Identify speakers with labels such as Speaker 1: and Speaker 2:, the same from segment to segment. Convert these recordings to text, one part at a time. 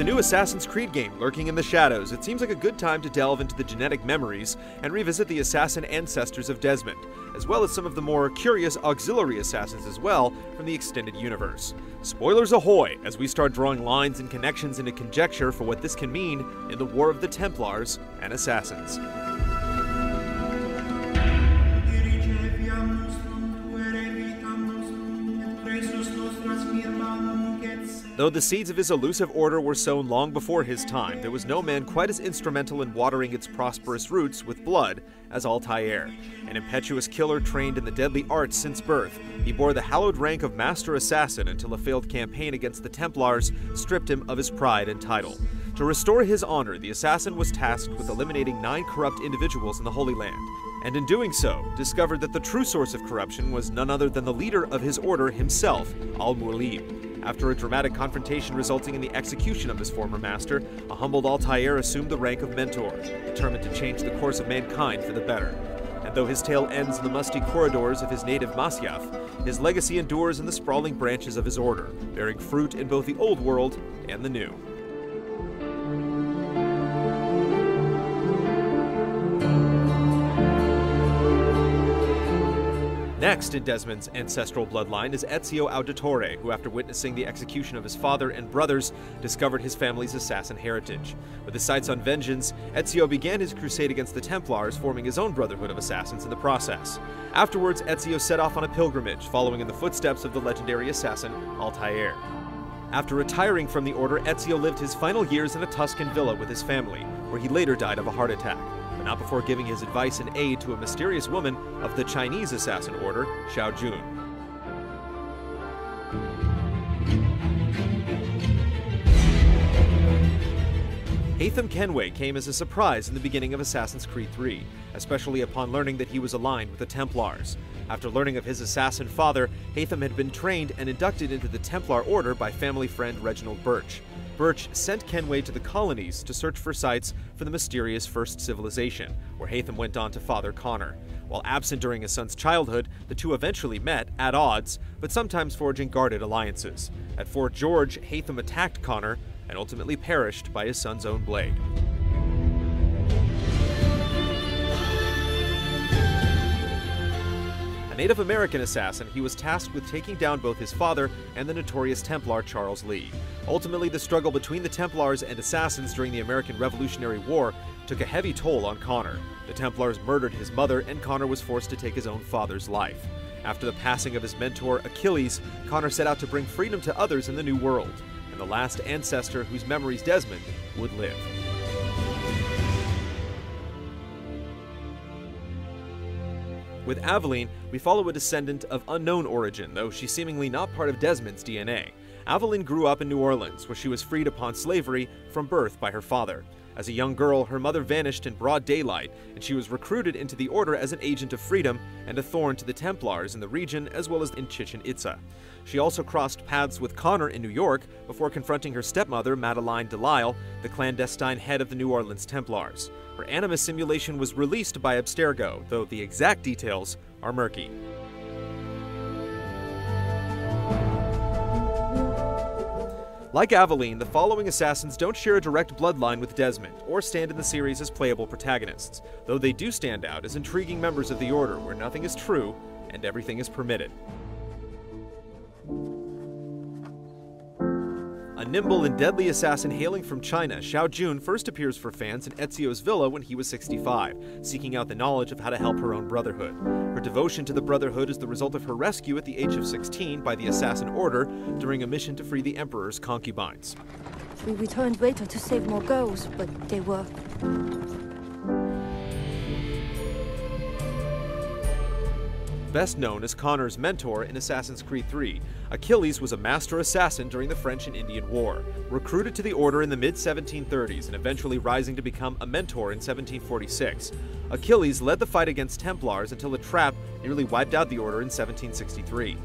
Speaker 1: new Assassin's Creed game lurking in the shadows, it seems like a good time to delve into the genetic memories and revisit the assassin ancestors of Desmond, as well as some of the more curious auxiliary assassins as well from the extended universe. Spoilers ahoy as we start drawing lines and connections into conjecture for what this can mean in the War of the Templars and Assassins. Though the seeds of his elusive order were sown long before his time, there was no man quite as instrumental in watering its prosperous roots with blood as Altair. An impetuous killer trained in the deadly arts since birth, he bore the hallowed rank of Master Assassin until a failed campaign against the Templars stripped him of his pride and title. To restore his honor, the assassin was tasked with eliminating 9 corrupt individuals in the Holy Land, and in doing so, discovered that the true source of corruption was none other than the leader of his order himself, Al-Mualim. After a dramatic confrontation resulting in the execution of his former master, a humbled Altair assumed the rank of mentor, determined to change the course of mankind for the better. And though his tale ends in the musty corridors of his native Masyaf, his legacy endures in the sprawling branches of his order, bearing fruit in both the old world and the new. Next in Desmond's ancestral bloodline is Ezio Auditore, who after witnessing the execution of his father and brothers, discovered his family's assassin heritage. With his sights on vengeance, Ezio began his crusade against the Templars, forming his own brotherhood of assassins in the process. Afterwards, Ezio set off on a pilgrimage, following in the footsteps of the legendary assassin Altair. After retiring from the order, Ezio lived his final years in a Tuscan villa with his family, where he later died of a heart attack, but not before giving his advice and aid to a mysterious woman of the Chinese assassin order, Xiao Jun. Haytham Kenway came as a surprise in the beginning of Assassin's Creed III, especially upon learning that he was aligned with the Templars. After learning of his assassin father, Haytham had been trained and inducted into the Templar Order by family friend Reginald Birch. Birch sent Kenway to the colonies to search for sites for the mysterious First Civilization, where Haytham went on to father Connor. While absent during his son's childhood, the two eventually met, at odds, but sometimes forging guarded alliances. At Fort George, Haytham attacked Connor and ultimately perished by his son's own blade. A Native American assassin, he was tasked with taking down both his father and the notorious Templar Charles Lee. Ultimately, the struggle between the Templars and assassins during the American Revolutionary War took a heavy toll on Connor. The Templars murdered his mother, and Connor was forced to take his own father's life. After the passing of his mentor, Achilles, Connor set out to bring freedom to others in the New World, and the last ancestor whose memories Desmond would live. With Aveline, we follow a descendant of unknown origin, though she's seemingly not part of Desmond's DNA. Aveline grew up in New Orleans, where she was freed upon slavery from birth by her father. As a young girl, her mother vanished in broad daylight, and she was recruited into the order as an agent of freedom and a thorn to the Templars in the region as well as in Chichen Itza. She also crossed paths with Connor in New York before confronting her stepmother, Madeleine Delisle, the clandestine head of the New Orleans Templars. Her animus simulation was released by Abstergo, though the exact details are murky. Like Aveline, the following assassins don't share a direct bloodline with Desmond, or stand in the series as playable protagonists, though they do stand out as intriguing members of the Order where nothing is true and everything is permitted. A nimble and deadly assassin hailing from China, Xiao Jun first appears for fans in Ezio's villa when he was 65, seeking out the knowledge of how to help her own brotherhood. Her devotion to the Brotherhood is the result of her rescue at the age of 16 by the Assassin Order during a mission to free the Emperor's concubines.
Speaker 2: We returned later to save more girls, but they were...
Speaker 1: Best known as Connor's mentor in Assassin's Creed III, Achilles was a master assassin during the French and Indian War. Recruited to the Order in the mid-1730s and eventually rising to become a mentor in 1746, Achilles led the fight against Templars until a trap nearly wiped out the Order in 1763.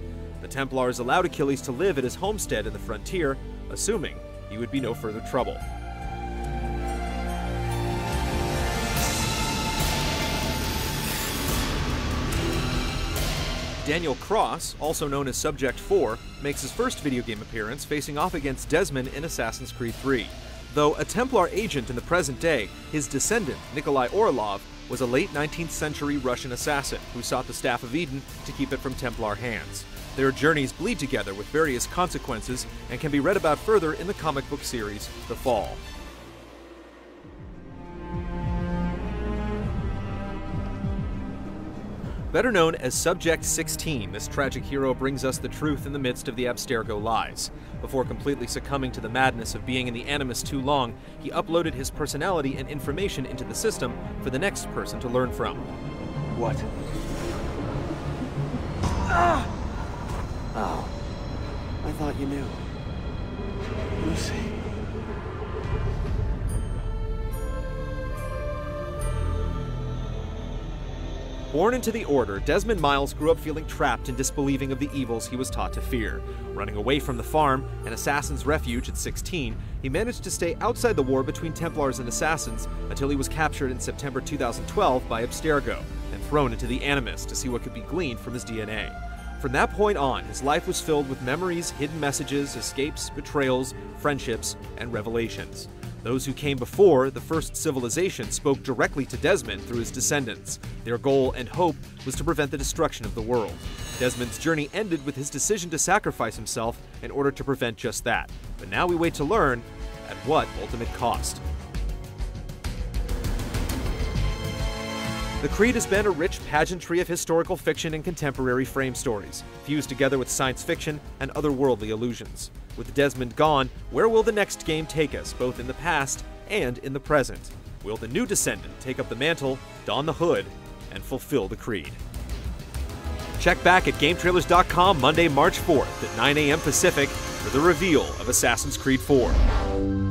Speaker 1: The Templars allowed Achilles to live at his homestead in the frontier, assuming he would be no further trouble. Daniel Cross, also known as Subject 4, makes his first video game appearance facing off against Desmond in Assassin's Creed III. Though a Templar agent in the present day, his descendant, Nikolai Orlov, was a late 19th century Russian assassin who sought the Staff of Eden to keep it from Templar hands. Their journeys bleed together with various consequences and can be read about further in the comic book series, The Fall. Better known as Subject 16, this tragic hero brings us the truth in the midst of the Abstergo lies. Before completely succumbing to the madness of being in the Animus too long, he uploaded his personality and information into the system for the next person to learn from.
Speaker 3: What? Ah! Oh, I thought you knew. Lucy.
Speaker 1: Born into the Order, Desmond Miles grew up feeling trapped and disbelieving of the evils he was taught to fear. Running away from the farm, an assassin's refuge at 16, he managed to stay outside the war between Templars and assassins until he was captured in September 2012 by Abstergo and thrown into the Animus to see what could be gleaned from his DNA. From that point on, his life was filled with memories, hidden messages, escapes, betrayals, friendships, and revelations. Those who came before the first civilization spoke directly to Desmond through his descendants. Their goal and hope was to prevent the destruction of the world. Desmond's journey ended with his decision to sacrifice himself in order to prevent just that. But now we wait to learn at what ultimate cost. The Creed has been a rich pageantry of historical fiction and contemporary frame stories, fused together with science fiction and otherworldly illusions. With Desmond gone, where will the next game take us, both in the past and in the present? Will the new descendant take up the mantle, don the hood, and fulfill the Creed? Check back at GameTrailers.com Monday, March 4th at 9 a.m. Pacific for the reveal of Assassin's Creed 4.